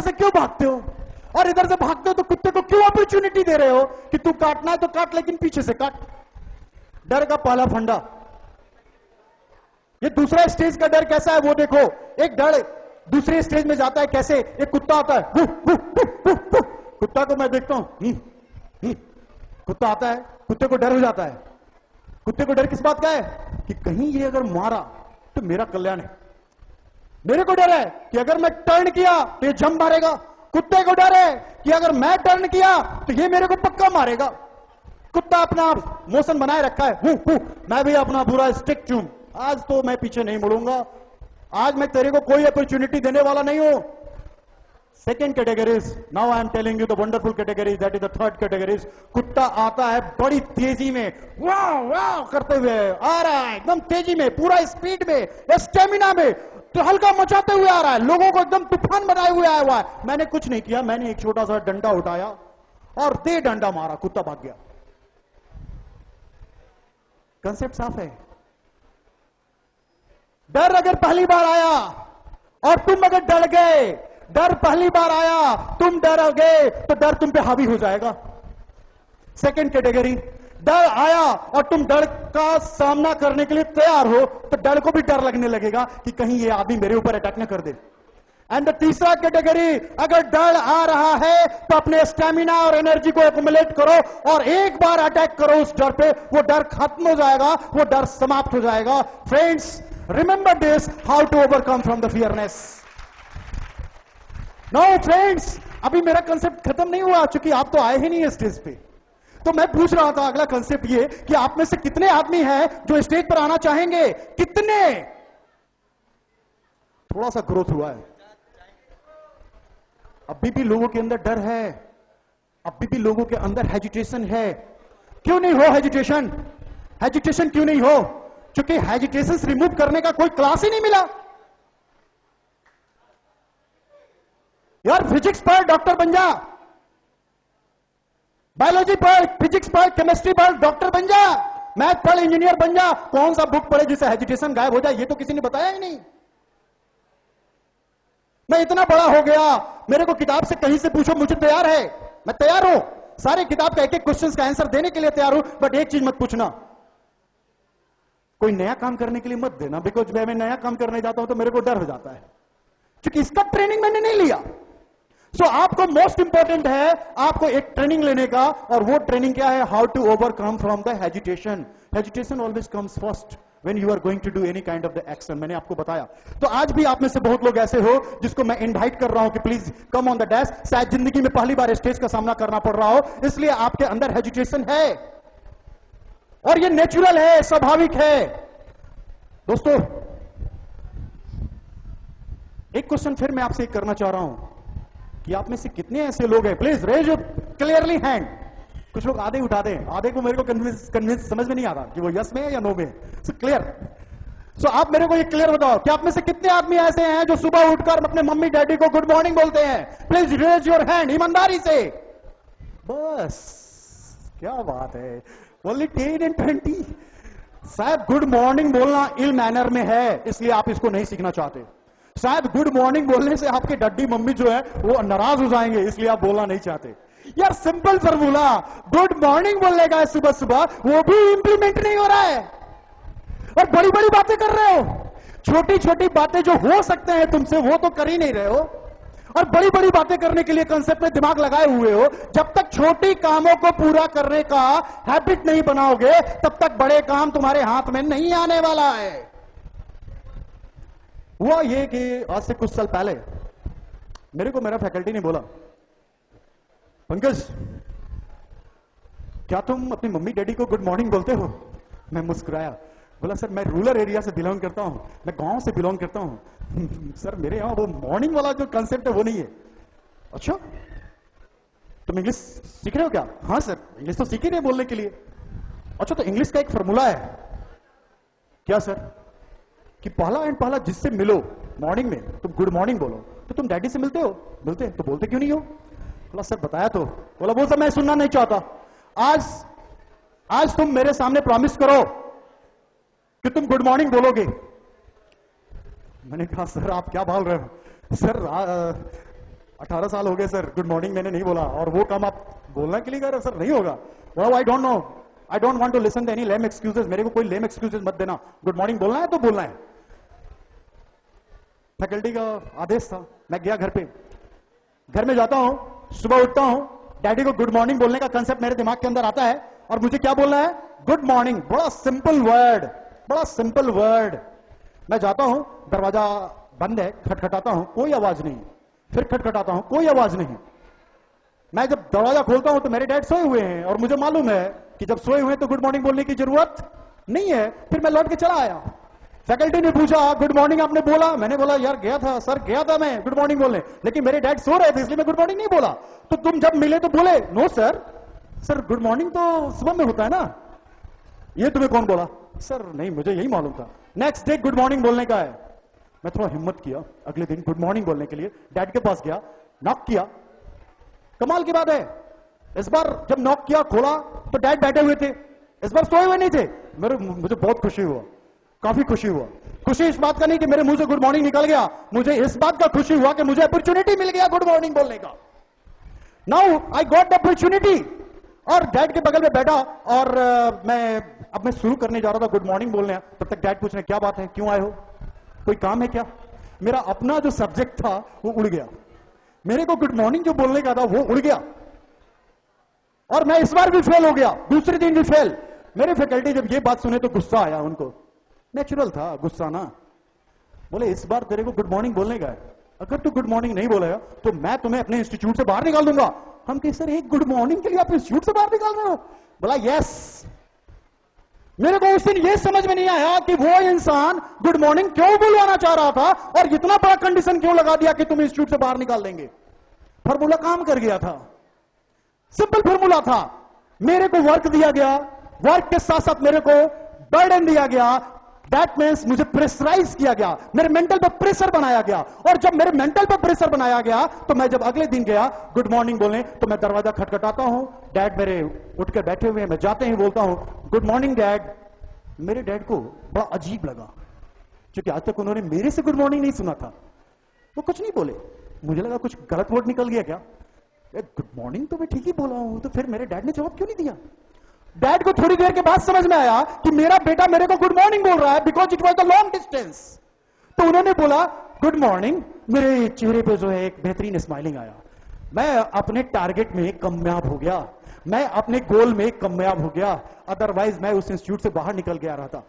से क्यों भागते हो? और इधर से भागते हो तो कुत्ते को क्यों अपॉर्चुनिटी दे रहे हो कि तू काटना है तो काट, लेकिन पीछे से काट। डर का पहला फंडा। ये दूसरा स्टेज का डर कैसा है वो देखो। एक डर दूसरे स्टेज में जाता है कैसे, एक कुत्ता आता है, कुत्ता को मैं देखता हूं, कुत्ता आता है, कुत्ते को डर हो जाता है। कुत्ते को डर किस बात का है कि कहीं ये अगर मारा तो मेरा कल्याण है। मेरे को डर है कि अगर मैं टर्न किया तो ये जंप मारेगा। कुत्ते को डर है कि अगर मैं टर्न किया तो ये मेरे को पक्का मारेगा। कुत्ता अपना मोशन बनाए रखा है, मैं भी अपना पूरा स्टिक चूम, आज तो मैं पीछे नहीं मुड़ूंगा, आज मैं तेरे को कोई अपॉर्चुनिटी देने वाला नहीं हूं। Second categories, now I am telling you the wonderful categories, that is the third categories. कुत्ता आता है बड़ी तेजी में, वाह वाह करते हुए आ रहा है, एकदम तेजी में, पूरा स्पीड में, स्टेमिना में, तो हल्का मचाते हुए आ रहा है, लोगों को एकदम तूफान बनाए हुए आया हुआ है। मैंने कुछ नहीं किया, मैंने एक छोटा सा डंडा उठाया और दे डंडा मारा, कुत्ता भाग गया। कंसेप्ट साफ है। डर अगर पहली बार आया और तुम अगर डर गए, डर पहली बार आया तुम डर गए तो डर तुम पे हावी हो जाएगा। सेकंड कैटेगरी, डर आया और तुम डर का सामना करने के लिए तैयार हो तो डर को भी डर लगने लगेगा कि कहीं ये आदमी मेरे ऊपर अटैक न कर दे। एंड द तीसरा कैटेगरी, अगर डर आ रहा है तो अपने स्टेमिना और एनर्जी को एक्युमुलेट करो और एक बार अटैक करो उस डर पे, वो डर खत्म हो जाएगा, वो डर समाप्त हो जाएगा। Friends, remember this, how to overcome from the fearness. No friends, अभी मेरा कंसेप्ट खत्म नहीं हुआ, चूंकि आप तो आए ही नहीं है स्टेज पे। तो मैं पूछ रहा था अगला कंसेप्ट ये कि आप में से कितने आदमी हैं जो स्टेज पर आना चाहेंगे? कितने? थोड़ा सा ग्रोथ हुआ है। अभी भी लोगों के अंदर डर है, अभी भी लोगों के अंदर हेजिटेशन है। क्यों नहीं हो हेजिटेशन? हेजिटेशन क्यों नहीं हो? क्योंकि हेजिटेशन रिमूव करने का कोई क्लास ही नहीं मिला। यार फिजिक्स पढ़, डॉक्टर बन जा, बायोलॉजी पढ़, फिजिक्स पढ़, केमिस्ट्री पढ़, डॉक्टर बन जा, मैथ पढ़, इंजीनियर बन जा। कौन सा बुक पढ़े जिससे हेजिटेशन गायब हो जाए? ये तो किसी ने बताया ही नहीं। मैं इतना बड़ा हो गया, मेरे को किताब से कहीं से पूछो, मुझे तैयार है, मैं तैयार हूं, सारे किताब का एक एक क्वेश्चन का आंसर देने के लिए तैयार हूं। बट एक चीज मत पूछना, कोई नया काम करने के लिए मत देना, बिकॉज मैं नया काम करने जाता हूं तो मेरे को डर हो जाता है, क्योंकि इसका ट्रेनिंग मैंने नहीं लिया। सो आपको मोस्ट इंपॉर्टेंट है आपको एक ट्रेनिंग लेने का, और वो ट्रेनिंग क्या है? How to overcome from the hesitation. Hesitation always comes first when you are going to do any kind of the action। मैंने आपको बताया। तो आज भी आप में से बहुत लोग ऐसे हो जिसको मैं इनवाइट कर रहा हूं कि please come on the dash. शायद जिंदगी में पहली बार स्टेज का सामना करना पड़ रहा हो, इसलिए आपके अंदर हेजिटेशन है, और ये नेचुरल है, स्वाभाविक है। दोस्तों, एक क्वेश्चन फिर मैं आपसे करना चाह रहा हूं कि आप में से कितने ऐसे लोग हैं, please raise your clearly hand. कुछ लोग आधे उठा दें, आधे को मेरे को कन्विंस समझ में नहीं आ रहा कि वो यस में है या नो में। सो क्लियर, सो आप मेरे को ये क्लियर बताओ कि आप में से कितने आदमी ऐसे हैं जो सुबह उठकर अपने मम्मी डैडी को गुड मॉर्निंग बोलते हैं? प्लीज रेज योर हैंड, ईमानदारी से। बस, क्या बात है, ओनली 10 and 20। शायद गुड मॉर्निंग बोलना इल मैनर में है, इसलिए आप इसको नहीं सीखना चाहते। शायद गुड मॉर्निंग बोलने से आपके डड्डी मम्मी जो है वो नाराज हो जाएंगे, इसलिए आप बोलना नहीं चाहते। यार सिंपल फॉर्मूला, गुड मॉर्निंग बोलने का है सुबह सुबह, वो भी इंप्लीमेंट नहीं हो रहा है, और बड़ी बड़ी बातें कर रहे हो। छोटी छोटी बातें जो हो सकते हैं तुमसे, वो तो कर ही नहीं रहे हो, और बड़ी बड़ी बातें करने के लिए कंसेप्ट में दिमाग लगाए हुए हो। जब तक छोटी कामों को पूरा करने का हैबिट नहीं बनाओगे, तब तक बड़े काम तुम्हारे हाथ में नहीं आने वाला है। हुआ ये कि आज से कुछ साल पहले मेरे को मेरा फैकल्टी ने बोला, पंकज क्या तुम अपनी मम्मी डैडी को गुड मॉर्निंग बोलते हो? मैं मुस्कुराया, बोला सर मैं रूरल एरिया से बिलोंग करता हूं, मैं गांव से बिलोंग करता हूं सर, मेरे यहां वो मॉर्निंग वाला जो कंसेप्ट है वो नहीं है। अच्छा, तुम इंग्लिश सीख रहे हो क्या? हाँ सर, इंग्लिश तो सीख ही रहे बोलने के लिए। अच्छा, तो इंग्लिश का एक फॉर्मूला है। क्या सर? कि पहला एंड पहला जिससे मिलो मॉर्निंग में तुम गुड मॉर्निंग बोलो। तो तुम डैडी से मिलते हो? मिलते, तो बोलते क्यों नहीं हो? बोला सर बताया तो। बोला वो सब मैं सुनना नहीं चाहता, आज तुम मेरे सामने प्रॉमिस करो कि तुम गुड मॉर्निंग बोलोगे। मैंने कहा सर आप क्या बोल रहे हो? सर 18 साल हो गए सर, गुड मॉर्निंग मैंने नहीं बोला, और वो काम आप बोलने के लिए कह रहे सर, नहीं होगा। I don't know, I don't want to listen to any lame excuses, मेरे को कोई लेम एक्सक्यूजेस मत देना, गुड मॉर्निंग बोलना है तो बोलना है। फैकल्टी का आदेश था, मैं गया घर पे, घर में जाता हूं, सुबह उठता हूं, डैडी को गुड मॉर्निंग बोलने का कंसेप्ट मेरे दिमाग के अंदर आता है, और मुझे क्या बोलना है, गुड मॉर्निंग। बड़ा सिंपल वर्ड, बड़ा सिंपल वर्ड। मैं जाता हूं, दरवाजा बंद है, खटखटाता हूं, कोई आवाज नहीं, फिर खटखटाता हूं, कोई आवाज नहीं। मैं जब दरवाजा खोलता हूं तो मेरे डैड सोए हुए हैं, और मुझे मालूम है कि जब सोए हुए हैं तो गुड मॉर्निंग बोलने की जरूरत नहीं है। फिर मैं लौट के चला आया। फैकल्टी ने पूछा गुड मॉर्निंग आपने बोला? मैंने बोला यार गया था सर, गया था मैं गुड मॉर्निंग बोलने, लेकिन मेरे डैड सो रहे थे इसलिए मैं गुड मॉर्निंग नहीं बोला। तो तुम जब मिले तो बोले? No sir, sir good morning तो सुबह में होता है ना, ये तुम्हें कौन बोला? सर नहीं, मुझे यही मालूम था। नेक्स्ट डे गुड मॉर्निंग बोलने का है। मैं थोड़ा हिम्मत किया, अगले दिन गुड मॉर्निंग बोलने के लिए डैड के पास गया, नॉक किया। कमाल की बात है, इस बार जब नॉक किया, खोला तो डैड बैठे हुए थे, इस बार सोए हुए नहीं थे। मुझे बहुत खुशी हुआ, काफी खुशी हुआ। खुशी इस बात का नहीं कि मेरे मुंह से गुड मॉर्निंग निकल गया, मुझे इस बात का खुशी हुआ कि मुझे अपॉर्चुनिटी मिल गया गुड मॉर्निंग बोलने का। Now I got the opportunity. और डैड के बगल में बैठा, और मैं शुरू करने जा रहा था गुड मॉर्निंग बोलने, तब तक डैड पूछ रहे क्या बात है, क्यों आए हो, कोई काम है क्या? मेरा अपना जो सब्जेक्ट था वो उड़ गया, मेरे को गुड मॉर्निंग जो बोलने का था वो उड़ गया, और मैं इस बार भी फेल हो गया, दूसरे दिन भी फेल। मेरे फैकल्टी जब ये बात सुने तो गुस्सा आया उनको, नेचुरल था गुस्सा ना। बोले इस बार तेरे को गुड मॉर्निंग बोलने का है, अगर तू गुड मॉर्निंग नहीं बोलेगा तो मैं तुम्हें अपने इंस्टीट्यूट से बाहर निकाल दूंगा। हम कहे सर एक गुड मॉर्निंग के लिए आप इंस्टीट्यूट से बाहर निकाल रहे हो? बोला यस। मेरे को उस दिन ये समझ में नहीं आया कि वो इंसान गुड मॉर्निंग क्यों बुलवाना चाह रहा था, और इतना बड़ा कंडीशन क्यों लगा दिया कि तुम इंस्टीट्यूट से बाहर निकाल देंगे। फॉर्मूला काम कर गया था, सिंपल फॉर्मूला था। मेरे को वर्क दिया गया, वर्क के साथ साथ मेरे को बर्डन दिया गया, दैट मीन्स मुझे प्रेशराइज किया गया, मेरे मेंटल पर प्रेशर बनाया गया। और जब मेरे मेंटल पर प्रेशर बनाया गया तो मैं जब अगले दिन गया गुड मॉर्निंग बोलने, तो मैं दरवाजा खटखटाता हूं, डैड मेरे उठ के बैठे हुए हैं, मैं जाते ही बोलता हूं गुड मॉर्निंग डैड। मेरे डैड को बड़ा अजीब लगा, क्योंकि आज तक उन्होंने मेरे से गुड मॉर्निंग नहीं सुना था। वो कुछ नहीं बोले, मुझे लगा कुछ गलत वर्ड निकल गया क्या, गुड मॉर्निंग तो मैं ठीक ही बोला हूं, तो फिर मेरे डैड ने जवाब क्यों नहीं दिया? डैड को थोड़ी देर के बाद समझ में आया कि मेरा बेटा मेरे को गुड मॉर्निंग बोल रहा है, because it was the long distance. तो उन्होंने बोला गुड मॉर्निंग, मेरे चेहरे पे जो है एक बेहतरीन स्माइलिंग आया। मैं अपने टारगेट में कामयाब हो गया, मैं अपने गोल में कामयाब हो गया, अदरवाइज मैं उस इंस्टीट्यूट से बाहर निकल गया रहा था।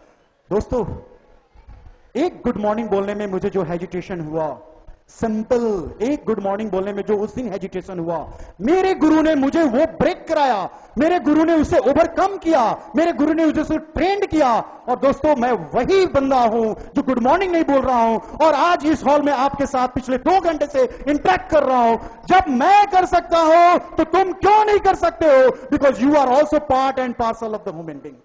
दोस्तों, एक गुड मॉर्निंग बोलने में मुझे जो हेजिटेशन हुआ, सिंपल एक गुड मॉर्निंग बोलने में जो उस दिन हेजिटेशन हुआ, मेरे गुरु ने मुझे वो ब्रेक कराया, मेरे गुरु ने उसे ओवरकम किया, मेरे गुरु ने उसे ट्रेंड किया। और दोस्तों, मैं वही बंदा हूं जो गुड मॉर्निंग नहीं बोल रहा हूं, और आज इस हॉल में आपके साथ पिछले 2 घंटे से इंटरेक्ट कर रहा हूं। जब मैं कर सकता हूं तो तुम क्यों नहीं कर सकते हो? Because you are also part and parcel of the human being.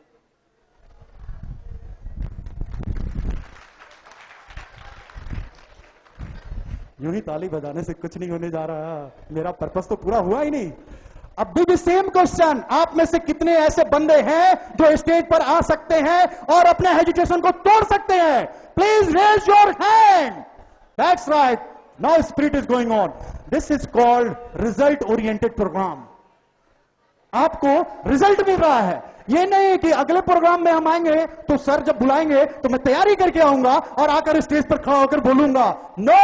यूं ही ताली बजाने से कुछ नहीं होने जा रहा, मेरा पर्पस तो पूरा हुआ ही नहीं। अब भी सेम क्वेश्चन, आप में से कितने ऐसे बंदे हैं जो स्टेज पर आ सकते हैं और अपने हेजिटेशन को तोड़ सकते हैं? Please raise your hand. That's right, now spirit is going on. This is called result oriented programme. आपको रिजल्ट मिल रहा है, ये नहीं कि अगले प्रोग्राम में हम आएंगे तो सर जब बुलाएंगे तो मैं तैयारी करके आऊंगा और आकर स्टेज पर खड़ा होकर बोलूंगा। No,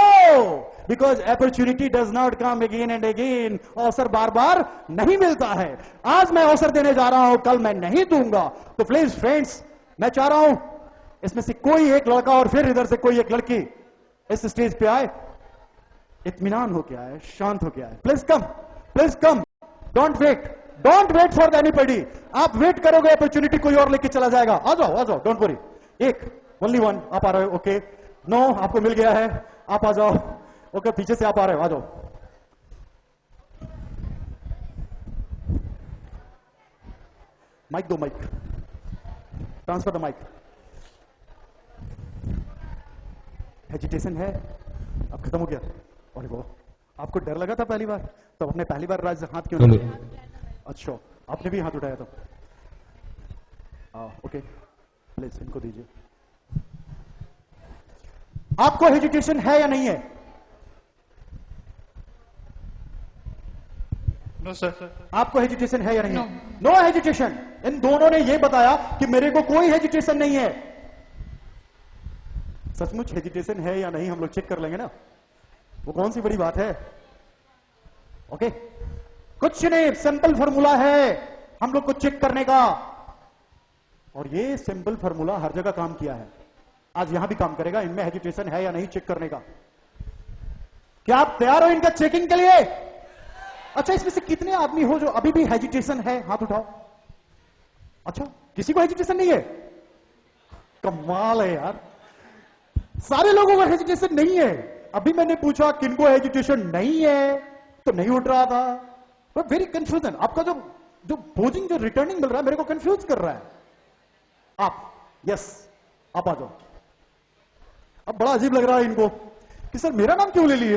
because opportunity does not come again and again. अवसर बार बार नहीं मिलता है। आज मैं अवसर देने जा रहा हूं, कल मैं नहीं दूंगा। तो प्लीज फ्रेंड्स, मैं चाह रहा हूं इसमें से कोई एक लड़का और फिर इधर से कोई एक लड़की इस स्टेज पे आए, इत्मीनान होके आए, शांत होके आए। Please come, please come, don't wait, don't wait for anybody. आप वेट करोगे अपॉर्चुनिटी कोई और लेके चला जाएगा। आ जाओ, डोंट वरी। एक, ओनली वन। आप आ रहे हो? ओके, नो, आपको मिल गया है, आप आ जाओ। ओके, पीछे से आप आ रहे हो, आ जाओ। माइक दो, mic transfer the mic. Hesitation है, अब खत्म हो गया। और वो आपको डर लगा था पहली बार, तो आपने पहली बार राज हाथ क्यों नहीं? अच्छा, आपने भी हाथ उठाया था। ओके, प्लीज इनको दीजिए। आपको हेजिटेशन है या नहीं है? No sir. आपको हेजिटेशन है या नहीं? No hesitation. इन दोनों ने यह बताया कि मेरे को कोई हेजिटेशन नहीं है। सचमुच हेजिटेशन है या नहीं हम लोग चेक कर लेंगे ना, वो कौन सी बड़ी बात है। ओके, कुछ नहीं, सिंपल फॉर्मूला है हम लोग को चेक करने का, और ये सिंपल फॉर्मूला हर जगह काम किया है, आज यहां भी काम करेगा। इनमें हेजिटेशन है या नहीं चेक करने का। क्या आप तैयार हो इनका चेकिंग के लिए? अच्छा, इसमें से कितने आदमी हो जो अभी भी हेजिटेशन है? हाथ उठाओ। अच्छा, किसी को हेजिटेशन नहीं है? कमाल है यार, सारे लोगों को हेजिटेशन नहीं है। अभी मैंने पूछा किनको हेजिटेशन नहीं है तो नहीं उठ रहा था। बट वेरी कंफ्यूजन, आपका जो जो पोजिंग जो रिटर्निंग मिल रहा है मेरे को कंफ्यूज कर रहा है। आप यस, आप आ जाओ। अब बड़ा अजीब लग रहा है इनको कि सर मेरा नाम क्यों ले लिए,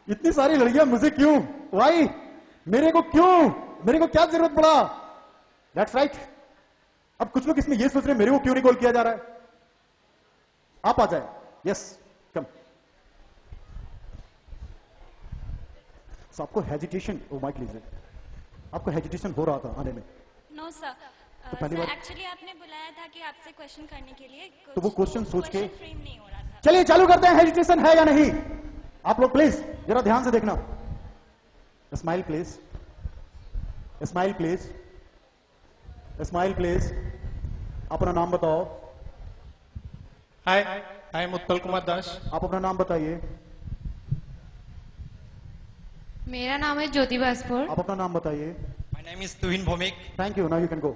इतनी सारी लड़कियां मुझे क्यों, वाई, मेरे को क्यों, मेरे को क्या जरूरत पड़ा। That's right. अब कुछ लोग इसमें ये सोच रहे हैं मेरे को क्यों नहीं कॉल किया जा रहा है। आप आ जाए, यस कम। आपको हेजिटेशन, ओ माइक लीजिए, आपको हेजिटेशन हो रहा था आने में? नो सर, तो पहली बार एक्चुअली आपने बुलाया था कि आपसे क्वेश्चन करने के लिए, तो वो क्वेश्चन सोच के फ्रेम नहीं हो रहा था। चलिए चालू करते हैं। हेजिटेशन है या नहीं? आप लोग प्लीज जरा ध्यान से देखना। Smile please, smile please, smile please. अपना नाम बताओ। हाय, आई एम उत्पल कुमार दास। आप अपना नाम बताइए। मेरा नाम है ज्योति बासपुर। आप अपना नाम बताइए। My name is Tuhin Bhowmik. Thank you, now you can go.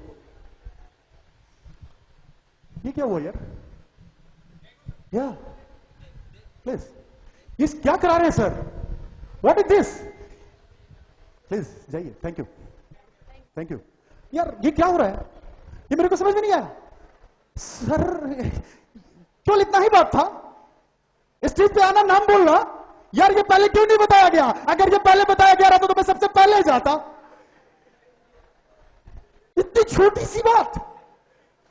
ये क्या हुआ यार? या प्लीज, ये क्या करा रहे हैं sir? What is this? Please जाइए। Thank you, thank you. यार ये क्या हो रहा है? ये मेरे को समझ में नहीं आया सर। क्यों इतना ही बात था? स्टेज पे आना, नाम बोलना। यार ये पहले क्यों नहीं बताया गया? अगर ये पहले बताया गया रहता तो मैं सबसे पहले जाता। इतनी छोटी सी बात।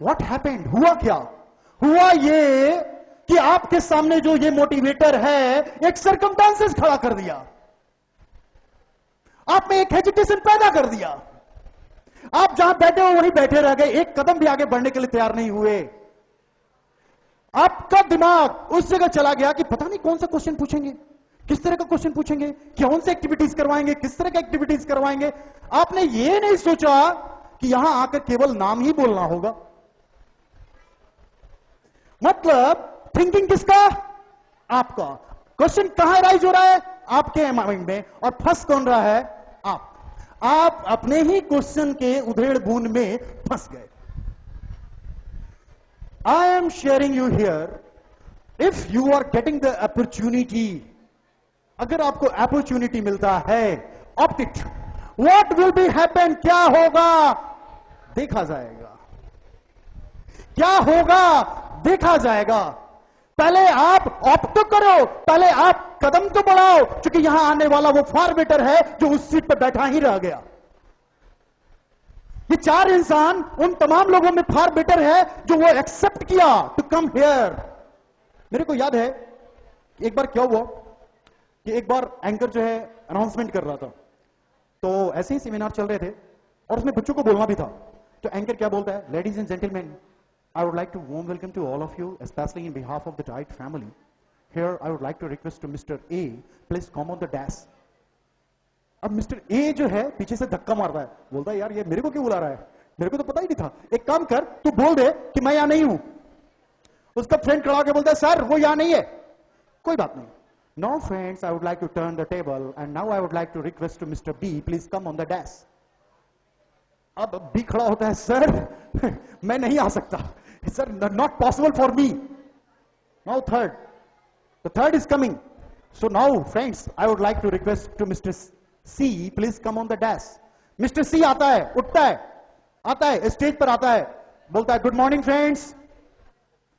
What happened? हुआ क्या? हुआ ये कि आपके सामने जो ये मोटिवेटर है एक सर्कमस्टांसेस खड़ा कर दिया, आप में एक हेजिटेशन पैदा कर दिया। आप जहां बैठे हो वहीं बैठे रह गए, एक कदम भी आगे बढ़ने के लिए तैयार नहीं हुए। आपका दिमाग उस जगह चला गया कि पता नहीं कौन सा क्वेश्चन पूछेंगे, किस तरह का क्वेश्चन पूछेंगे, कौन से एक्टिविटीज करवाएंगे, किस तरह की एक्टिविटीज करवाएंगे। आपने ये नहीं सोचा कि यहां आकर केवल नाम ही बोलना होगा। मतलब थिंकिंग किसका? आपका। क्वेश्चन कहां राइज हो रहा है? आपके माइंड में। और फंस कौन रहा है? आप अपने ही क्वेश्चन के उधेड़ बूंद में फंस गए। I am sharing you here, if you are getting the opportunity, अगर आपको अपॉर्चुनिटी मिलता है, opt it. What will be happen? क्या होगा देखा जाएगा। क्या होगा देखा जाएगा। पहले आप ऑप्ट तो करो, पहले आप कदम तो बढ़ाओ, क्योंकि यहां आने वाला वो फार बेटर है जो उस सीट पर बैठा ही रह गया। ये चार इंसान उन तमाम लोगों में फार बेटर है जो वो एक्सेप्ट किया टू कम हियर। मेरे को याद है कि एक बार क्या हुआ कि एक बार एंकर जो है अनाउंसमेंट कर रहा था, तो ऐसे ही सेमिनार चल रहे थे और उसमें बच्चों को बोलना भी था। तो एंकर क्या बोलता है? Ladies and gentleman, I would like to warm welcome to all of you, especially in behalf of the Diet family. Here, I would like to request to Mr. A, please come on the dash. अब mister A जो है पीछे से धक्का मारता है, बोलता है यार ये मेरे को क्यों बुला रहा है, मेरे को तो पता ही नहीं था, एक काम कर तू बोल दे कि मैं यहां नहीं हूं। उसका फ्रेंड खड़ा होकर बोलता है सर वो यहां नहीं है। कोई बात नहीं। Now friends, I would like to turn the table and now I would like to request to Mr. B, please come on the dash. अब बी खड़ा होता है, सर मैं नहीं आ सकता, sir not possible for me. Now third, the third is coming, so now friends I would like to request to Mister C, please come on the dash. Mister C आता है, उठता है, आता है, स्टेज पर आता है, बोलता है good morning friends,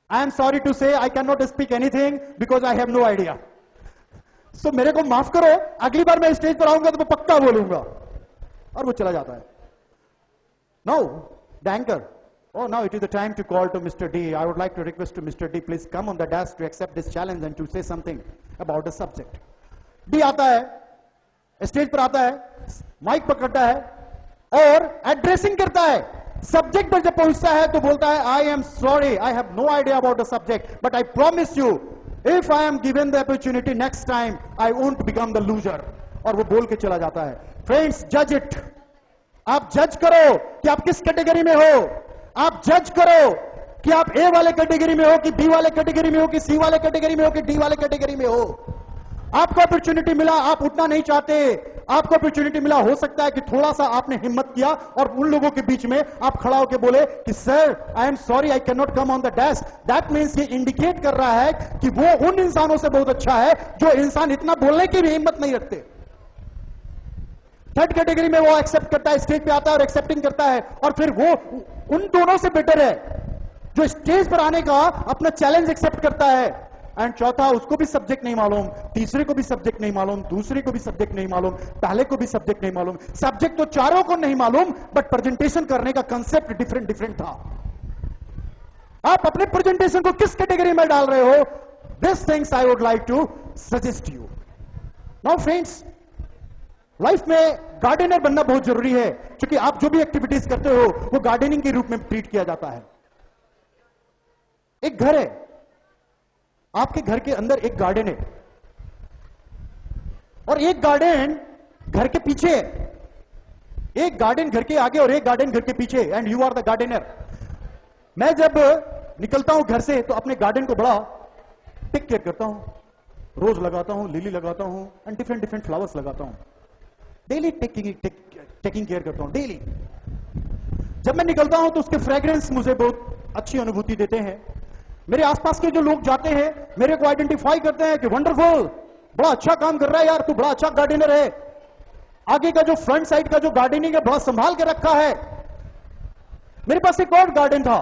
I am sorry to say I can not speak anything because I have no idea. So मेरे को माफ करो, अगली बार मैं स्टेज पर आऊंगा तो मैं पक्का बोलूंगा। और वो चला जाता है। Now, the anchor, oh now it is the time to call to Mr. D. I would like to request to Mr. D, please come on the desk to accept this challenge and to say something about the subject. D आता है, stage पर आता है, mic पकड़ता है और addressing करता है। सब्जेक्ट पर जब पहुंचता है तो बोलता है, I am sorry, I have no idea about the subject, but I promise you if I am given the opportunity next time I won't become the loser. और वो बोल के चला जाता है। फ्रेंड्स, जज इट। आप जज करो कि आप किस कैटेगरी में हो। आप जज करो कि आप ए वाले कैटेगरी में हो कि बी वाले कैटेगरी में हो कि सी वाले कैटेगरी में हो कि डी वाले कैटेगरी में हो। आपको अपॉर्चुनिटी मिला, आप उतना नहीं चाहते, आपको अपॉर्चुनिटी मिला, हो सकता है कि थोड़ा सा आपने हिम्मत किया और उन लोगों के बीच में आप खड़ा होकर बोले कि sir I am sorry, I can not come on the desk. That means ये इंडिकेट कर रहा है कि वो उन इंसानों से बहुत अच्छा है जो इंसान इतना बोलने की भी हिम्मत नहीं रखते। थर्ड कैटेगरी में वो एक्सेप्ट करता है, स्टेज पे आता है और एक्सेप्टिंग करता है, और फिर वो उन दोनों से बेटर है जो स्टेज पर आने का अपना चैलेंज एक्सेप्ट करता है। एंड चौथा, उसको भी सब्जेक्ट नहीं मालूम, तीसरे को भी सब्जेक्ट नहीं मालूम, दूसरे को भी सब्जेक्ट नहीं मालूम, पहले को भी सब्जेक्ट नहीं मालूम। सब्जेक्ट तो चारों को नहीं मालूम, बट प्रेजेंटेशन करने का कंसेप्ट डिफरेंट डिफरेंट था। आप अपने प्रेजेंटेशन को किस कैटेगरी में डाल रहे हो? This things I would like to suggest you. Now friends, life में गार्डनर बनना बहुत जरूरी है, क्योंकि आप जो भी एक्टिविटीज करते हो वो गार्डनिंग के रूप में ट्रीट किया जाता है। एक घर है, आपके घर के अंदर एक गार्डन है और एक गार्डन घर के पीछे है। एक गार्डन घर के आगे और एक गार्डन घर के पीछे, and you are the gardener. मैं जब निकलता हूं घर से तो अपने गार्डन को बड़ा टेक केयर करता हूं, रोज लगाता हूं, लिली लगाता हूं एंड डिफरेंट डिफरेंट फ्लावर्स लगाता हूं। डेली टेकिंग केयर करता हूं, डेली। जब मैं निकलता हूं तो उसके फ्रेग्रेंस मुझे बहुत अच्छी अनुभूति देते हैं। मेरे आसपास के जो लोग जाते हैं मेरे को आइडेंटिफाई करते हैं कि वंडरफुल, बड़ा अच्छा काम कर रहा है यार, तू बड़ा अच्छा गार्डनर है। आगे का जो फ्रंट साइड का जो गार्डनिंग है बड़ा संभाल के रखा है। मेरे पास एक और गार्डन था,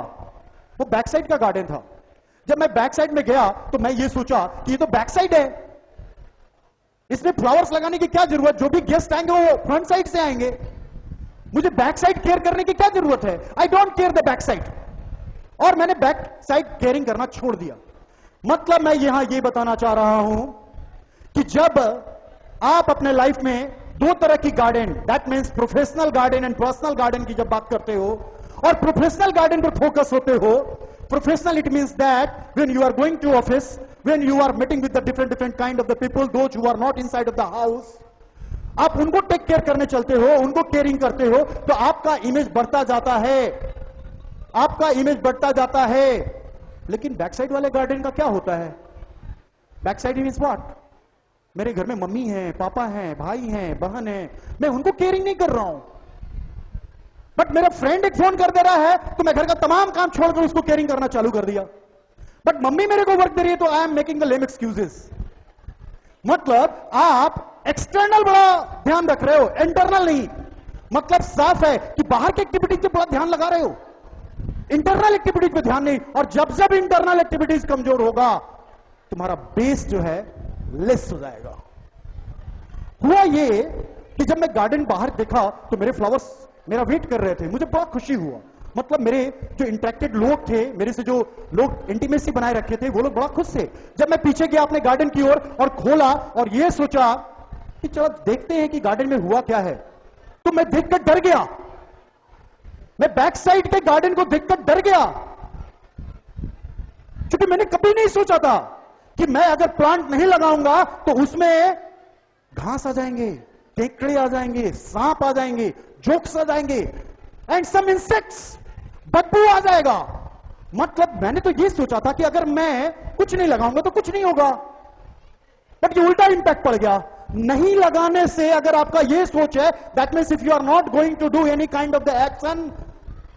वो बैक साइड का गार्डन था। जब मैं बैक साइड में गया तो मैं ये सोचा कि ये तो बैक साइड है, इसमें फ्लावर्स लगाने की क्या जरूरत, जो भी गेस्ट आएंगे वो फ्रंट साइड से आएंगे, मुझे बैक साइड केयर करने की क्या जरूरत है? I don't care the back side. और मैंने बैक साइड केयरिंग करना छोड़ दिया। मतलब मैं यहां ये बताना चाह रहा हूं कि जब आप अपने लाइफ में दो तरह की garden, that means professional garden and personal garden की जब बात करते हो और प्रोफेशनल गार्डन पर फोकस होते हो, professional it means that when you are going to office, when you are meeting with the different kind of the people, those who are not inside of the house, आप उनको take care करने चलते हो, उनको caring करते हो, तो आपका इमेज बढ़ता जाता है, आपका इमेज बढ़ता जाता है। लेकिन बैक साइड वाले गार्डन का क्या होता है? Back side means what? मेरे घर में मम्मी है, पापा है, भाई है, बहन है, मैं उनको केयरिंग नहीं कर रहा हूं, बट मेरा फ्रेंड एक फोन कर दे रहा है तो मैं घर का तमाम काम छोड़कर उसको केयरिंग करना चालू कर दिया। बट मम्मी मेरे को वर्क दे रही है तो I am making the lame excuses. मतलब आप एक्सटर्नल बड़ा ध्यान रख रहे हो, इंटरनल नहीं। मतलब साफ है कि बाहर की एक्टिविटीज पे बड़ा ध्यान लगा रहे हो, इंटरनल एक्टिविटीज पे ध्यान नहीं। और जब जब इंटरनल एक्टिविटीज कमजोर होगा तुम्हारा बेस जो है लेस हो जाएगा। हुआ ये कि जब मैं गार्डन बाहर देखा तो मेरे फ्लावर्स मेरा वेट कर रहे थे, मुझे बड़ा खुशी हुआ। मतलब मेरे जो इंटरेक्टेड लोग थे, मेरे से जो लोग इंटीमेसी बनाए रखे थे, वो लोग बड़ा खुश थे। जब मैं पीछे गया अपने गार्डन की ओर और खोला और ये सोचा कि चलो देखते हैं कि गार्डन में हुआ क्या है, तो मैं देखकर डर गया। मैं बैक साइड के गार्डन को देखकर डर गया, क्योंकि मैंने कभी नहीं सोचा था कि मैं अगर प्लांट नहीं लगाऊंगा तो उसमें घास आ जाएंगे, केकड़े आ जाएंगे, सांप आ जाएंगे, जोक्स आ जाएंगे एंड सम इंसेक्ट्स, बदबू आ जाएगा। मतलब मैंने तो ये सोचा था कि अगर मैं कुछ नहीं लगाऊंगा तो कुछ नहीं होगा, बट ये उल्टा इंपैक्ट पड़ गया। नहीं लगाने से अगर आपका ये सोच है, that means if you are not going to do any kind of the action,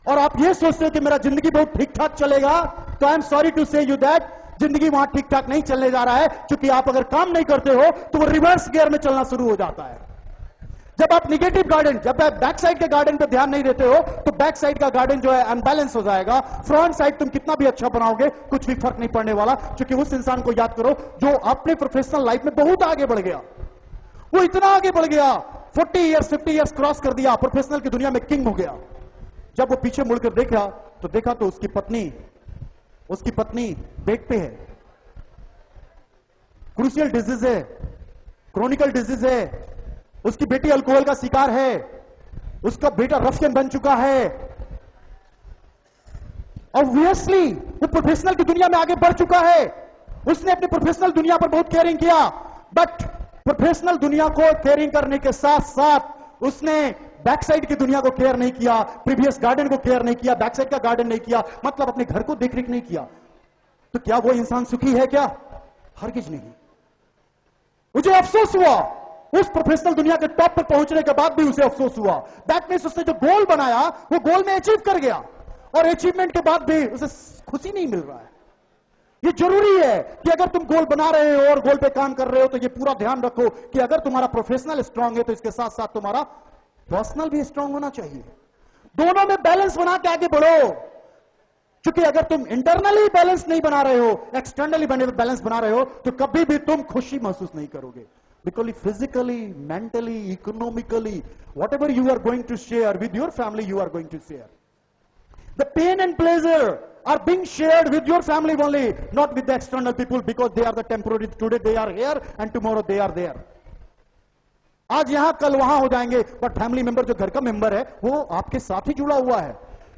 और आप ये सोचते हो कि मेरा जिंदगी बहुत ठीक ठाक चलेगा, तो आई am sorry to say you that जिंदगी वहां ठीक ठाक नहीं चलने जा रहा है, क्योंकि आप अगर काम नहीं करते हो तो वो रिवर्स गियर में चलना शुरू हो जाता है। जब आप निगेटिव गार्डन, जब आप बैक साइड के गार्डन पे ध्यान नहीं देते हो तो बैक साइड का गार्डन जो है अनबैलेंस हो जाएगा। फ्रंट साइड तुम कितना भी अच्छा बनाओगे कुछ भी फर्क नहीं पड़ने वाला, क्योंकि उस इंसान को याद करो जो अपने प्रोफेशनल लाइफ में बहुत आगे बढ़ गया। वो इतना आगे बढ़ गया, 40 ईयर्स 50 ईयर्स क्रॉस कर दिया, प्रोफेशनल की दुनिया में किंग हो गया। जब वो पीछे मुड़कर देखा तो उसकी पत्नी बेड पे है, क्रूशियल डिजीज है, क्रोनिकल डिजीज है, उसकी बेटी अल्कोहल का शिकार है, उसका बेटा रफियन बन चुका है। ऑब्वियसली वो प्रोफेशनल की दुनिया में आगे बढ़ चुका है, उसने अपनी प्रोफेशनल दुनिया पर बहुत केयरिंग किया, बट प्रोफेशनल दुनिया को केयरिंग करने के साथ साथ उसने बैक साइड की दुनिया को केयर नहीं किया, प्रीवियस गार्डन को केयर नहीं किया, बैक साइड का गार्डन नहीं किया, मतलब अपने घर को देख रेख नहीं किया। तो क्या वो इंसान सुखी है क्या? हरगिज नहीं। मुझे अफसोस हुआ, उस प्रोफेशनल दुनिया के टॉप पर पहुंचने के बाद भी उसे अफसोस हुआ। दैट मीन्स उसने जो गोल बनाया वो गोल में अचीव कर गया, और अचीवमेंट के बाद भी उसे खुशी नहीं मिल रहा है। ये जरूरी है कि अगर तुम गोल बना रहे हो और गोल पे काम कर रहे हो तो ये पूरा ध्यान रखो कि अगर तुम्हारा प्रोफेशनल स्ट्रांग है तो इसके साथ साथ तुम्हारा पर्सनल भी स्ट्रांग होना चाहिए। दोनों में बैलेंस बना के आगे बढ़ो, क्योंकि अगर तुम इंटरनली बैलेंस नहीं बना रहे हो, एक्सटर्नली बैलेंस बना रहे हो, तो कभी भी तुम खुशी महसूस नहीं करोगे। Because physically, mentally, economically, whatever you are going to share with your family, you are going to share the pain and pleasure are being shared with your family only, not with the external people, because they are the temporary. Today they are here and tomorrow they are there. आज यहां कल वहां हो जाएंगे, but family member जो घर का member है वो आपके साथ ही जुड़ा हुआ है।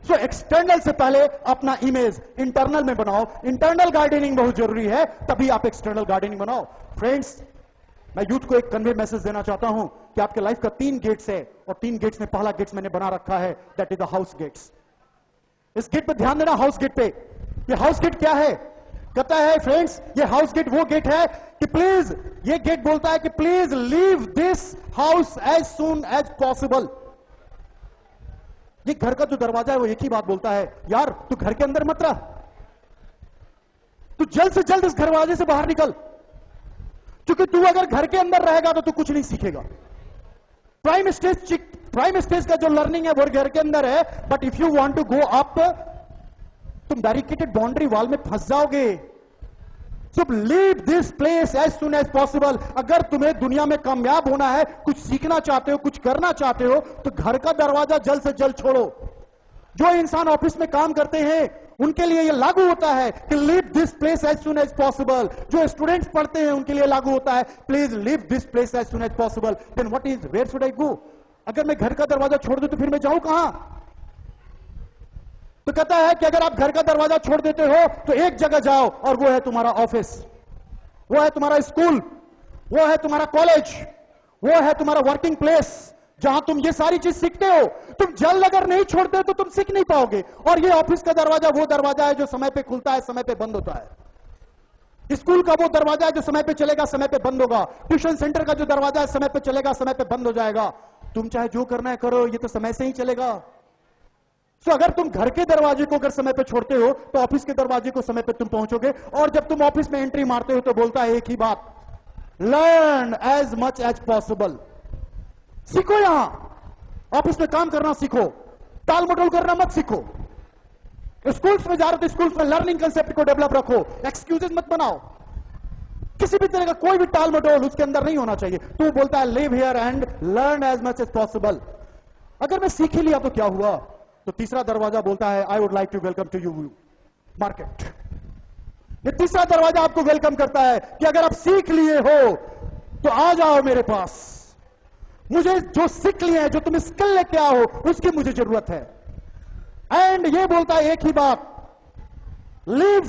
सो एक्सटर्नल से पहले अपना इमेज इंटरनल में बनाओ। इंटरनल गार्डनिंग बहुत जरूरी है, तभी आप एक्सटर्नल गार्डनिंग बनाओ। फ्रेंड्स, मैं यूथ को एक कन्वे मैसेज देना चाहता हूं कि आपके लाइफ का 3 गेट्स है, और 3 गेट्स में पहला गेट्स मैंने बना रखा है, that is the house gates. इस गेट पे ध्यान देना, हाउस गेट पे। ये हाउस गेट क्या है? कहता है फ्रेंड्स, ये हाउस गेट वो गेट है कि प्लीज, ये गेट बोलता है कि please leave this house as soon as possible. ये घर का जो दरवाजा है वो एक ही बात बोलता है, यार तू घर के अंदर मत रह, तू जल्द से जल्द इस दरवाजे से बाहर निकल, क्योंकि तू अगर घर के अंदर रहेगा तो तू कुछ नहीं सीखेगा। प्राइम स्टेज का जो लर्निंग है वो घर के अंदर है, but if you want to go up, तुम बैरिकेटेड बाउंड्री वॉल में फंस जाओगे। So leave this place as soon as possible. अगर तुम्हें दुनिया में कामयाब होना है, कुछ सीखना चाहते हो, कुछ करना चाहते हो, तो घर का दरवाजा जल्द से जल्द छोड़ो। जो इंसान ऑफिस में काम करते हैं उनके लिए यह लागू होता है कि leave this place as soon as possible. जो स्टूडेंट्स पढ़ते हैं उनके लिए लागू होता है, please leave this place as soon as possible. Then what is, where should I go? अगर मैं घर का दरवाजा छोड़ दूं तो फिर मैं जाऊं कहां? तो कहता है कि अगर आप घर का दरवाजा छोड़ देते हो तो एक जगह जाओ, और वो है तुम्हारा ऑफिस, वो है तुम्हारा स्कूल, वो है तुम्हारा कॉलेज, वो है तुम्हारा वर्किंग प्लेस, जहां तुम ये सारी चीज सीखते हो। तुम जल्द अगर नहीं छोड़ते तो तुम सीख नहीं पाओगे। और ये ऑफिस का दरवाजा वो दरवाजा है जो समय पे खुलता है, समय पे बंद होता है। स्कूल का वो दरवाजा है जो समय पे चलेगा, समय पे बंद होगा। ट्यूशन सेंटर का जो दरवाजा है समय पे चलेगा, समय पे बंद हो जाएगा। तुम चाहे जो करना है करो, ये तो समय से ही चलेगा। सो अगर तुम घर के दरवाजे को अगर समय पे छोड़ते हो तो ऑफिस के दरवाजे को समय पे तुम पहुंचोगे। और जब तुम ऑफिस में एंट्री मारते हो तो बोलता है एक ही बात, learn as much as possible. सीखो, यहां ऑफिस में काम करना सीखो, टाल मटोल करना मत सीखो। स्कूल्स में जा रहे हो तो स्कूल्स में लर्निंग कंसेप्ट को डेवलप रखो, एक्सक्यूजेस मत बनाओ। किसी भी तरह का कोई भी टाल मटोल उसके अंदर नहीं होना चाहिए। तू बोलता है live here and learn as much as possible. अगर मैं सीख ही लिया तो क्या हुआ? तो तीसरा दरवाजा बोलता है I would like to welcome to you market. ये तीसरा दरवाजा आपको वेलकम करता है कि अगर आप सीख लिए हो तो आ जाओ मेरे पास। मुझे जो सीख लिए हैं, जो तुम स्किल लेके आओ, उसकी मुझे जरूरत है। एंड ये बोलता है एक ही बात, live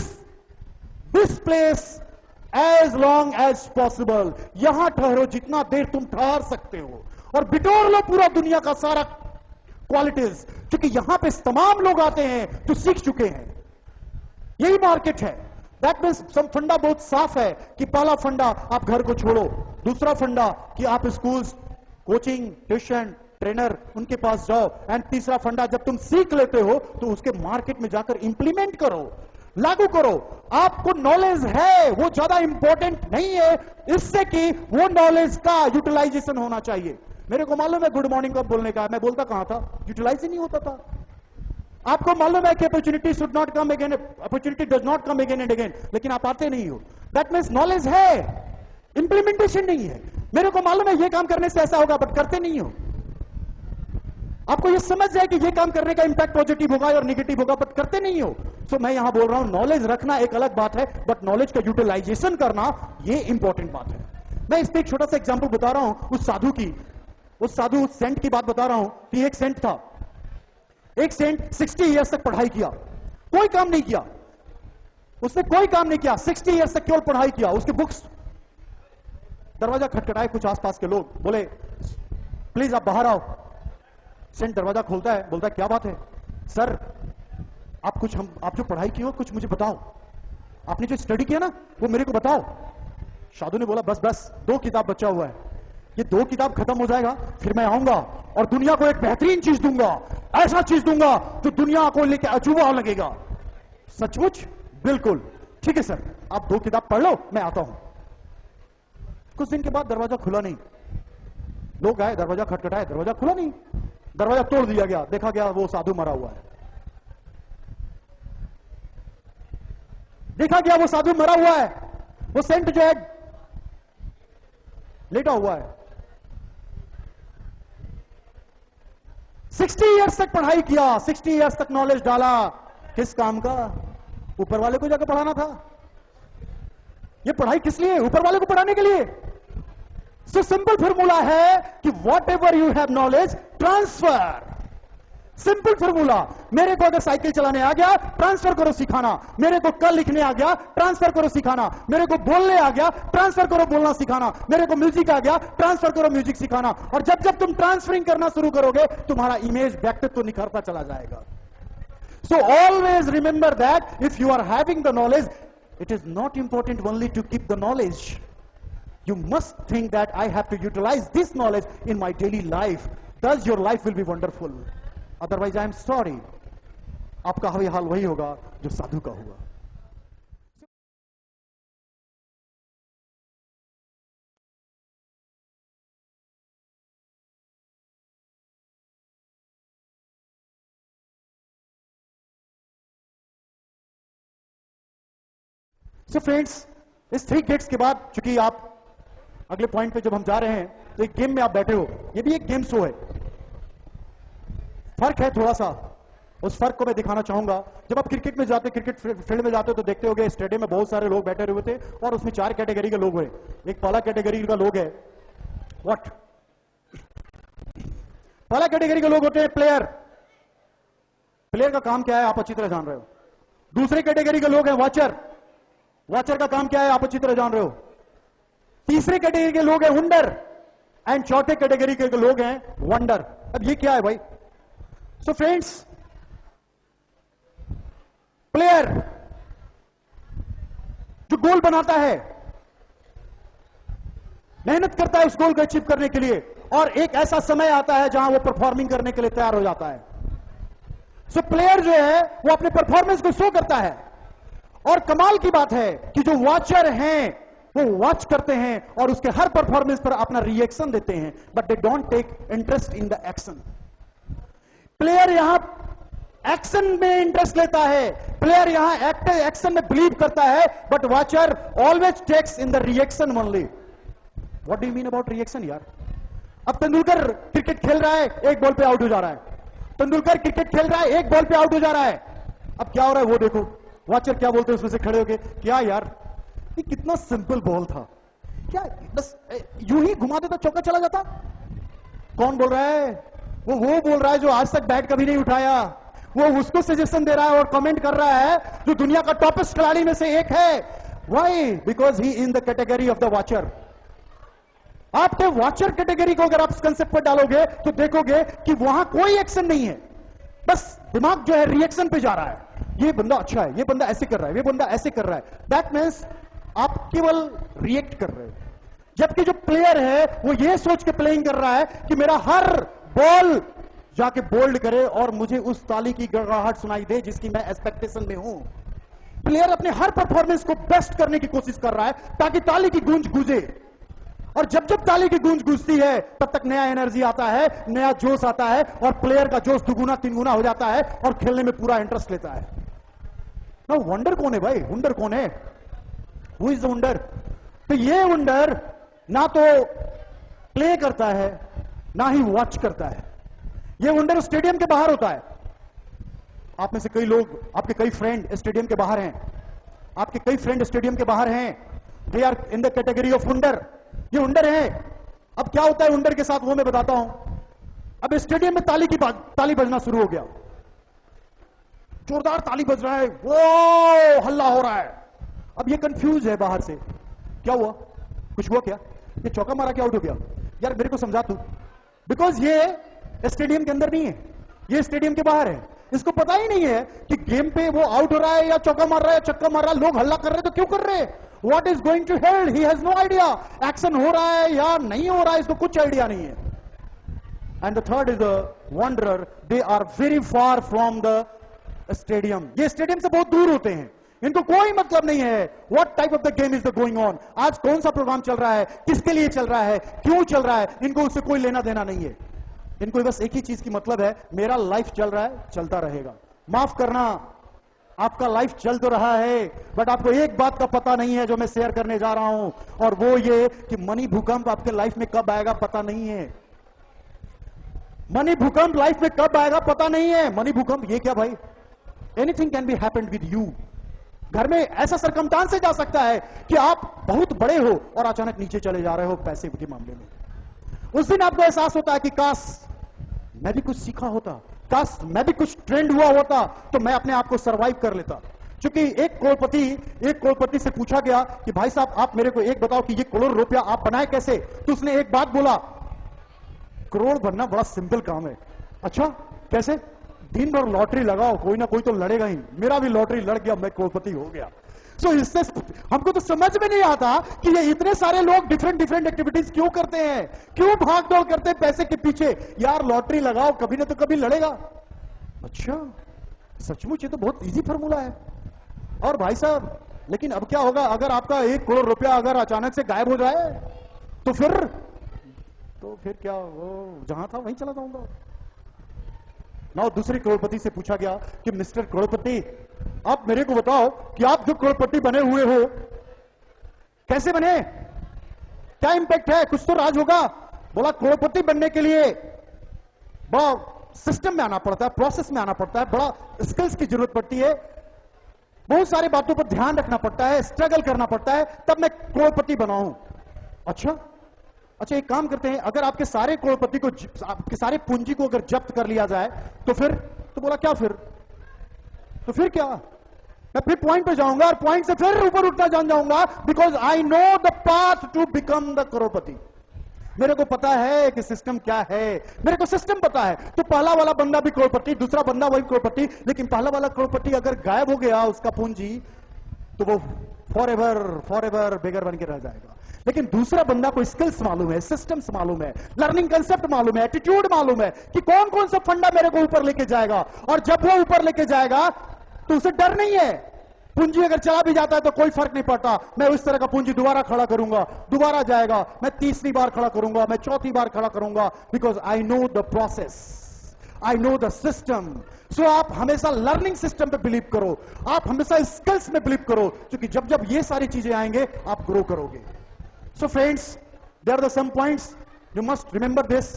this place as long as possible. यहां ठहरो जितना देर तुम ठहर सकते हो, और बिटोर लो पूरा दुनिया का सारा क्वालिटीज, क्योंकि यहां पे तमाम लोग आते हैं जो सीख चुके हैं। यही मार्केट है। दैट मीन्स सम फंडा बहुत साफ है कि पहला फंडा आप घर को छोड़ो, दूसरा फंडा कि आप स्कूल्स, कोचिंग, ट्यूशन, ट्रेनर उनके पास जाओ, एंड तीसरा फंडा जब तुम सीख लेते हो तो उसके मार्केट में जाकर इंप्लीमेंट करो, लागू करो। आपको नॉलेज है वो ज्यादा इंपॉर्टेंट नहीं है इससे कि वो नॉलेज का यूटिलाइजेशन होना चाहिए। मेरे को मालूम है गुड मॉर्निंग कब बोलने का, मैं बोलता कहां था, यूटिलाइज ही नहीं होता था। आपको मालूम है कि opportunity should not come again, opportunity does not come again and again, लेकिन आप आते नहीं हो। दैट मीन्स नॉलेज है, इंप्लीमेंटेशन नहीं है। मेरे को मालूम है ये काम करने से ऐसा होगा, बट करते नहीं हो। आपको ये समझ जाए कि ये काम करने का इंपैक्ट पॉजिटिव होगा और नेगेटिव होगा, बट करते नहीं हो। सो मैं यहां बोल रहा हूं नॉलेज रखना एक अलग बात है, बट नॉलेज का यूटिलाइजेशन करना ये इंपॉर्टेंट बात है। मैं इस पे एक छोटा सा एग्जांपल बता रहा हूं उस साधु की। उस साधु सेंट की बात बता रहा हूं कि एक सेंट था, एक सेंट 60 ईयर्स तक पढ़ाई किया, कोई काम नहीं किया, उसने कोई काम नहीं किया, 60 ईयर्स तक केवल पढ़ाई किया, उसके बुक्स। दरवाजा खटखटाए कुछ आसपास के लोग, बोले प्लीज आप बाहर आओ। सेंट दरवाजा खोलता है, बोलता है क्या बात है सर, आप जो पढ़ाई की हो कुछ मुझे बताओ, आपने जो स्टडी किया ना वो मेरे को बताओ। साधु ने बोला बस बस 2 किताब बचा हुआ है, ये 2 किताब खत्म हो जाएगा फिर मैं आऊंगा और दुनिया को एक बेहतरीन चीज दूंगा, ऐसा चीज दूंगा जो दुनिया को लेकर अजूबा लगेगा। सचमुच? बिल्कुल ठीक है सर, आप 2 किताब पढ़ लो, मैं आता हूं। कुछ दिन के बाद दरवाजा खुला नहीं, लोग आए, दरवाजा खटखटाए, दरवाजा खुला नहीं, दरवाजा तोड़ दिया गया, देखा गया वो साधु मरा हुआ है। देखा गया वो साधु मरा हुआ है, वो सेंट जो है लेटा हुआ है। 60 ईयर्स तक पढ़ाई किया, 60 ईयर्स तक नॉलेज डाला, किस काम का? ऊपर वाले को जाकर पढ़ाना था। ये पढ़ाई किस लिए? ऊपर वाले को पढ़ाने के लिए। सो सिंपल फॉर्मूला है कि what ever you have knowledge transfer. Simple formula, मेरे को अगर साइकिल चलाने आ गया ट्रांसफर करो सिखाना, मेरे को कल लिखने आ गया ट्रांसफर करो सिखाना, मेरे को बोलने आ गया ट्रांसफर करो बोलना सिखाना, मेरे को म्यूजिक आ गया ट्रांसफर करो म्यूजिक सिखाना। और जब जब तुम ट्रांसफरिंग करना शुरू करोगे तुम्हारा इमेज, व्यक्तित्व निखरता चला जाएगा। So always remember that if you are having the knowledge, it is not important only to keep the knowledge. You must think that I have to utilize this knowledge in my daily life. Thus your life will be wonderful. Otherwise I am sorry. आपका हाल वही होगा जो साधु का हुआ। So friends, इस 3 gets के बाद चूंकि आप अगले पॉइंट पे जब हम जा रहे हैं तो एक गेम में आप बैठे हो, ये भी एक गेम शो है। फर्क है थोड़ा सा, उस फर्क को मैं दिखाना चाहूंगा। जब आप क्रिकेट में जाते, क्रिकेट फील्ड में जाते हो तो देखते होगे स्टेडियम में बहुत सारे लोग बैठे हुए थे और उसमें 4 कैटेगरी के लोग हुए। एक पहला कैटेगरी का लोग है व्हाट, पहला कैटेगरी के लोग होते हैं प्लेयर। प्लेयर का काम क्या है आप अच्छी तरह जान रहे हो। दूसरे कैटेगरी के लोग हैं वॉचर, वॉचर का काम क्या है आप अच्छी तरह जान रहे हो। तीसरे कैटेगरी के लोग हैं वंडर एंड चौथे कैटेगरी के लोग हैं वंडर। अब ये क्या है भाई? सो फ्रेंड्स, प्लेयर जो गोल बनाता है, मेहनत करता है उस गोल को अचीव करने के लिए, और एक ऐसा समय आता है जहां वो परफॉर्मिंग करने के लिए तैयार हो जाता है। सो प्लेयर जो है वो अपने परफॉर्मेंस को शो करता है। और कमाल की बात है कि जो वॉचर हैं वो वॉच करते हैं और उसके हर परफॉर्मेंस पर अपना रिएक्शन देते हैं, but they don't take interest in the action. Player यहां एक्शन में इंटरेस्ट लेता है, प्लेयर यहां एक्शन में बिलीव करता है, but watcher always takes in the reaction only. What do you mean about reaction यार? अब तेंदुलकर क्रिकेट खेल रहा है, एक बॉल पे आउट हो जा रहा है। तेंदुलकर क्रिकेट खेल रहा है, एक बॉल पे आउट हो जा रहा है। अब क्या हो रहा है वो देखो। वॉचर क्या बोलते हैं उसमें से खड़े होके, क्या यार ये कितना सिंपल बॉल था, क्या बस यूं ही घुमा देता चौका चला जाता। कौन बोल रहा है? वो बोल रहा है जो आज तक बैट कभी नहीं उठाया, वो उसको सजेशन दे रहा है और कमेंट कर रहा है जो दुनिया का टॉपेस्ट खिलाड़ी में से एक है। Why? Because he in the category of the watcher. आपके वॉचर कैटेगरी को अगर आप इस कंसेप्ट पर डालोगे तो देखोगे कि वहां कोई एक्शन नहीं है, बस दिमाग जो है रिएक्शन पे जा रहा है। ये बंदा अच्छा है, ये बंदा ऐसे कर रहा है, ये बंदा ऐसे कर रहा है। दैट मीन्स आप केवल रिएक्ट कर रहे हो। जबकि जो प्लेयर है वो ये सोच के प्लेइंग कर रहा है कि मेरा हर बॉल जाके बोल्ड करे और मुझे उस ताली की गड़गड़ाहट सुनाई दे जिसकी मैं एक्सपेक्टेशन में हूं। प्लेयर अपने हर परफॉर्मेंस को बेस्ट करने की कोशिश कर रहा है ताकि ताली की गूंज गूंजे, और जब जब ताली की गूंज गूंजती है तब तक नया एनर्जी आता है, नया जोश आता है, और प्लेयर का जोश दुगुना 3 गुना हो जाता है और खेलने में पूरा इंटरेस्ट लेता है। ना वंडर कौन है भाई? वंडर कौन है? Who is the wonder? तो ये वंडर ना तो प्ले करता है ना ही वॉच करता है। ये वंडर स्टेडियम के बाहर होता है। आप में से कई लोग, आपके कई फ्रेंड स्टेडियम के बाहर हैं, आपके कई फ्रेंड स्टेडियम के बाहर हैं। They are in the category of wonder. ये वंडर है, अब क्या होता है वंडर के साथ वो मैं बताता हूं। अब स्टेडियम में ताली बजना शुरू हो गया, जोरदार ताली बज रहा है, वो हल्ला हो रहा है। अब ये कंफ्यूज है बाहर से, क्या हुआ, कुछ हुआ क्या, ये चौका मारा क्या आउट हो गया, यार मेरे को समझा तू। बिकॉज ये स्टेडियम के अंदर नहीं है, ये स्टेडियम के बाहर है। इसको पता ही नहीं है कि गेम पे वो आउट हो रहा है या चौका मार रहा है, चक्का मार रहा है। लोग हल्ला कर रहे हैं तो क्यों कर रहे हैं, what is going to held, he has no idea. Action हो रहा है या नहीं हो रहा है, इसको कुछ आइडिया नहीं है। And the third is the wonderer, they are very far from the stadium. ये स्टेडियम से बहुत दूर होते हैं, इनको कोई मतलब नहीं है what type of the game is the going on, आज कौन सा प्रोग्राम चल रहा है, किसके लिए चल रहा है, क्यों चल रहा है, इनको उससे कोई लेना देना नहीं है। इनको बस एक ही चीज की मतलब है, मेरा लाइफ चल रहा है, चलता रहेगा। माफ करना, आपका लाइफ चल तो रहा है, बट आपको एक बात का पता नहीं है जो मैं शेयर करने जा रहा हूं, और वो ये कि मनी भूकंप आपके लाइफ में कब आएगा पता नहीं है। मनी भूकंप लाइफ में कब आएगा पता नहीं है। मनी भूकंप ये क्या भाई, anything can be happened with you. घर में ऐसा सरकमस्टांस से जा सकता है कि आप बहुत बड़े हो और अचानक नीचे चले जा रहे हो पैसे के मामले में। उस दिन आपको एहसास होता है कि काश मैं भी कुछ सीखा होता, काश मैं भी कुछ ट्रेंड हुआ होता तो मैं अपने आप को सरवाइव कर लेता। क्योंकि एक करोड़पति से पूछा गया कि भाई साहब आप मेरे को एक बताओ कि ये करोड़ रुपया आप बनाए कैसे, तो उसने एक बात बोला, करोड़ बनना बड़ा सिंपल काम है। अच्छा कैसे, दिन भर लॉटरी लगाओ, कोई ना कोई तो लड़ेगा ही। मेरा भी लॉटरी लड़ गया, मैं करोड़पति हो गया। सो इससे हमको तो समझ में नहीं आता कि ये इतने सारे लोग डिफरेंट एक्टिविटीज क्यों करते हैं, क्यों भाग दौड़ करते हैं पैसे के पीछे। यार लॉटरी लगाओ, कभी ना तो कभी लड़ेगा। अच्छा सचमुच ये तो बहुत इजी फॉर्मूला है। और भाई साहब लेकिन अब क्या होगा अगर आपका 1 करोड़ रुपया अगर अचानक से गायब हो जाए, तो फिर क्या, वो जहां था वहीं चला जाऊंगा। ना दूसरे करोड़पति से पूछा गया कि मिस्टर करोड़पति आप मेरे को बताओ कि आप जो करोड़पति बने हुए हो कैसे बने, क्या इंपैक्ट है, कुछ तो राज होगा। बोला करोड़पति बनने के लिए बड़ा सिस्टम में आना पड़ता है, प्रोसेस में आना पड़ता है, बड़ा स्किल्स की जरूरत पड़ती है, बहुत सारी बातों पर ध्यान रखना पड़ता है, स्ट्रगल करना पड़ता है, तब मैं करोड़पति बना हूं। अच्छा एक काम करते हैं, अगर आपके सारे करोड़पति को, आपके सारे पूंजी को अगर जब्त कर लिया जाए तो फिर, तो बोला क्या फिर, तो फिर क्या, मैं फिर पॉइंट पे जाऊंगा और पॉइंट से फिर ऊपर उठना जान जाऊंगा। Because I know the path to become the करोड़पति। मेरे को पता है कि सिस्टम क्या है, मेरे को सिस्टम पता है। तो पहला वाला बंदा भी करोड़पति, दूसरा बंदा वही करोड़पति, लेकिन पहला वाला करोड़पति अगर गायब हो गया उसका पूंजी, तो वो फॉर एवर बेगर बन के रह जाएगा। लेकिन दूसरा बंदा को स्किल्स मालूम है, सिस्टम्स मालूम है, लर्निंग कंसेप्ट मालूम है, एटीट्यूड मालूम है कि कौन कौन सा फंडा मेरे को ऊपर लेके जाएगा। और जब वो ऊपर लेके जाएगा तो उसे डर नहीं है। पूंजी अगर चला भी जाता है तो कोई फर्क नहीं पड़ता, मैं उस तरह का पूंजी दोबारा खड़ा करूंगा, दोबारा जाएगा, मैं तीसरी बार खड़ा करूंगा, मैं चौथी बार खड़ा करूंगा। Because I know the process, I know the system. So आप हमेशा लर्निंग सिस्टम पे बिलीव करो, आप हमेशा स्किल्स में बिलीव करो, क्योंकि जब जब ये सारी चीजें आएंगे आप ग्रो करोगे। So friends, there are the some points you must remember this.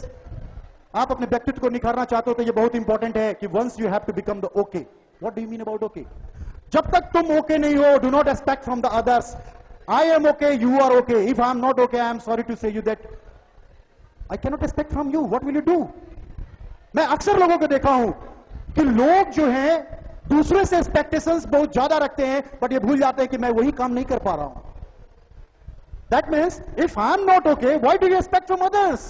आप अपने व्यक्तित्व को निखारना चाहते हो तो ये बहुत इंपॉर्टेंट है कि once you have to become the okay. What do you mean about okay? जब तक तुम ओके नहीं हो, do not expect from the others I am okay, you are okay. If I am not okay, I am sorry to say you that I can not expect from you. What will you do? मैं अक्सर लोगों को देखा हूं कि लोग जो हैं दूसरे से एक्सपेक्टेशंस बहुत ज्यादा रखते हैं, बट ये भूल जाते हैं कि मैं वही काम नहीं कर पा रहा हूं। That means if I am not okay, why do you expect from others?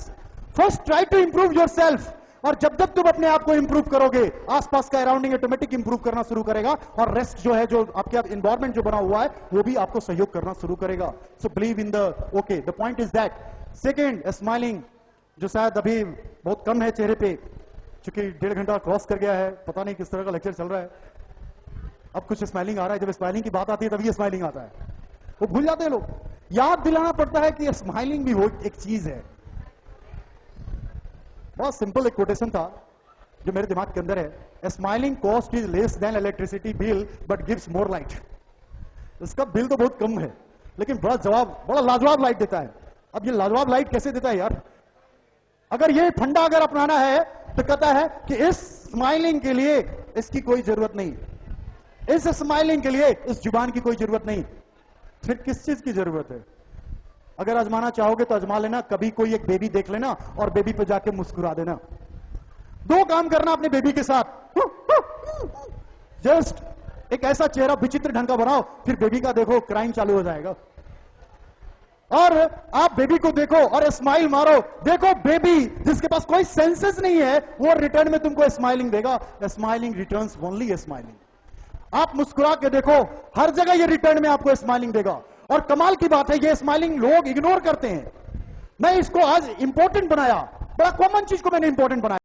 First try to improve yourself. और जब जब तुम अपने आप को इंप्रूव करोगे, आसपास का अराउंडिंग ऑटोमेटिक इंप्रूव करना शुरू करेगा, और रेस्ट जो है, जो आपके एनवायरमेंट जो बना हुआ है, वो भी आपको सहयोग करना शुरू करेगा। So believe in the okay. The point is that second, smiling, जो शायद अभी बहुत कम है चेहरे पे, क्योंकि 1.5 घंटा क्रॉस कर गया है, पता नहीं किस तरह का लेक्चर चल रहा है। अब कुछ स्माइलिंग आ रहा है, जब स्माइलिंग की बात आती है तभी स्माइलिंग आता है, वो भूल जाते हैं लोग। याद दिलाना पड़ता है कि स्माइलिंग भी वो एक चीज है। बहुत सिंपल एक कोटेशन था जो मेरे दिमाग के अंदर है, smiling cost is less than electricity bill but gives more light. इसका बिल तो बहुत कम है, लेकिन बड़ा लाजवाब लाइट देता है। अब ये लाजवाब लाइट कैसे देता है यार? अगर ये फंडा अगर अपनाना है तो कहता है कि इस स्माइलिंग के लिए इसकी कोई जरूरत नहीं, इस स्माइलिंग के लिए इस जुबान की कोई जरूरत नहीं, फिर किस चीज की जरूरत है? अगर आजमाना चाहोगे तो आजमा लेना, कभी कोई एक बेबी देख लेना और बेबी पे जाके मुस्कुरा देना। 2 काम करना अपने बेबी के साथ, जस्ट एक ऐसा चेहरा विचित्र ढंग का बनाओ, फिर बेबी का देखो क्राइम चालू हो जाएगा। और आप बेबी को देखो और स्माइल मारो, देखो बेबी जिसके पास कोई सेंसेस नहीं है वो रिटर्न में तुमको स्माइलिंग देगा। Smiling returns only smiling. आप मुस्कुरा के देखो, हर जगह ये रिटर्न में आपको स्माइलिंग देगा। और कमाल की बात है ये स्माइलिंग लोग इग्नोर करते हैं। मैं इसको आज इंपॉर्टेंट बनाया, बड़ा कॉमन चीज को मैंने इंपॉर्टेंट बनाया।